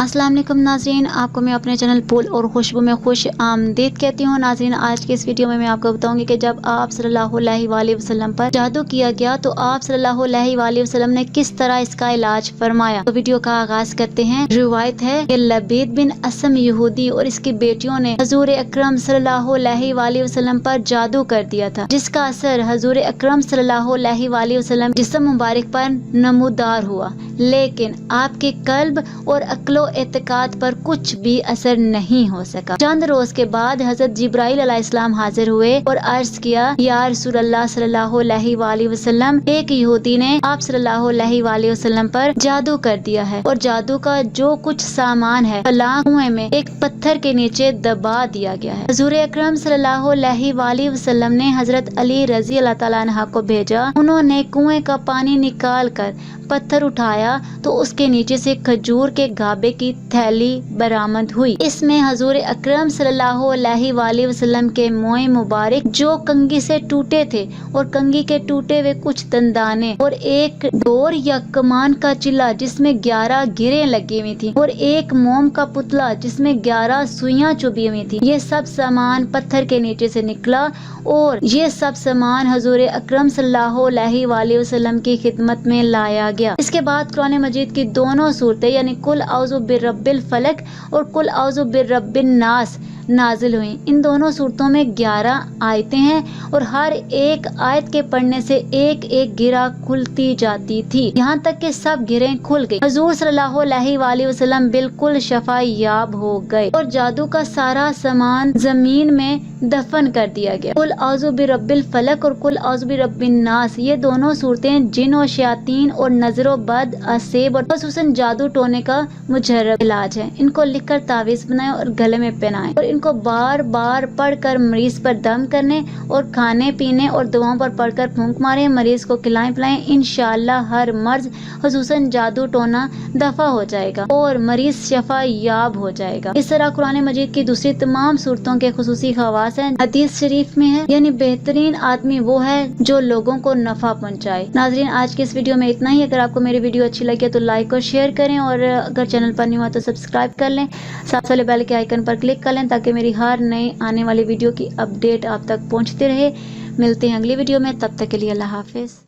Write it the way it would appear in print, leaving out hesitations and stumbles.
अस्सलाम वालेकुम नाज़रीन, आपको मैं अपने चैनल फूल और खुशबू में खुश आमदीद कहती हूँ। नाज़रीन, आज की इस वीडियो में मैं आपको बताऊंगी कि जब आप सल्लल्लाहु अलैहि वसल्लम पर जादू किया गया तो आप सल्लल्लाहु अलैहि वसल्लम ने किस तरह इसका इलाज फरमाया। तो वीडियो का आगाज करते हैं। रिवायत है कि लबीद बिन असम यहूदी और इसकी बेटियों ने हजूर अकरम सल्लल्लाहु अलैहि वसल्लम पर जादू कर दिया था, जिसका असर हजूर अकरम सल्लल्लाहु अलैहि वसल्लम जिस्म मुबारक पर नमूदार हुआ, लेकिन आपके कल्ब और अक्लो एतकाद पर कुछ भी असर नहीं हो सका। चंद रोज के बाद हजरत जिब्राइल अलैहिस्सलाम हाजिर हुए और अर्ज किया, या रसूलल्लाह सल्लल्लाहु अलैहि वसल्लम, एक यहूदी ने आप सल्लल्लाहु अलैहि वसल्लम पर जादू कर दिया है और जादू का जो कुछ सामान है फलां कुएं में एक पत्थर के नीचे दबा दिया गया है। हजूर अकरम सल्लल्लाहु अलैहि वसल्लम ने हजरत अली रजी अल्लाह तआला अन्हु को भेजा। उन्होंने कुएं का पानी निकाल कर पत्थर उठाया तो उसके नीचे से खजूर के गाबे की थैली बरामद हुई। इसमें हजूर अकरम सल्लल्लाहु अलैहि वसल्लम के मोए मुबारक जो कंघी से टूटे थे और कंघी के टूटे हुए कुछ दंदाने और एक डोर या कमान का चिल्ला जिसमें 11 गिरें लगी हुई थी और एक मोम का पुतला जिसमें 11 सुइयां चुभी हुई थी, ये सब सामान पत्थर के नीचे से निकला और ये सब सामान हजूर अकरम सल्लल्लाहु अलैहि वसल्लम की खिदमत में लाया गया। इसके बाद कुरान मजीद की दोनों सूरतें यानी कुल औज़ु बिर्रब्बिल फलक और कुल औज़ु बिर्रब्बिन नास नाजिल हुई। इन दोनों सूरतों में 11 आयतें हैं और हर एक आयत के पढ़ने से एक एक गिरा खुलती जाती थी, यहाँ तक कि सब गिरें खुल गई। हजूर सल्लल्लाहु अलैहि वसल्लम बिल्कुल शफायाब हो गए और जादू का सारा सामान जमीन में दफन कर दिया गया। कुल औज़ु बिर्रब्बिल फलक और कुल औज़ु बिर्रब्बिन नास, ये दोनों सूरतें जिन और शयातीन और नजरो बद असेब और खसूसन जादू टोने का मुजर्रब इलाज है। इनको लिखकर तावीज़ बनाएं और गले में पहनाएं और इनको बार बार पढ़कर मरीज पर दम करने और खाने पीने और दवाओं पर पढ़कर फूंक मारें। मरीज को खिलाएं पिलाएं, इंशाअल्लाह हर मर्ज खसूसन जादू टोना दफा हो जाएगा और मरीज शफा याब हो जाएगा। इस तरह कुरान मजीद की दूसरी तमाम सूरतों के खुसूसी खवास हैं। हदीस शरीफ में है, यानी बेहतरीन आदमी वो है जो लोगों को नफा पहुँचाए। नाजरीन, आज के इस वीडियो में इतना ही। अगर आपको मेरी वीडियो अच्छी लगे तो लाइक और शेयर करें और अगर चैनल पर नहीं हुआ तो सब्सक्राइब कर लें, साथ वाले बेल के आइकन पर क्लिक कर लें ताकि मेरी हर नई आने वाली वीडियो की अपडेट आप तक पहुंचती रहे। मिलते हैं अगली वीडियो में, तब तक के लिए अल्लाह हाफिज।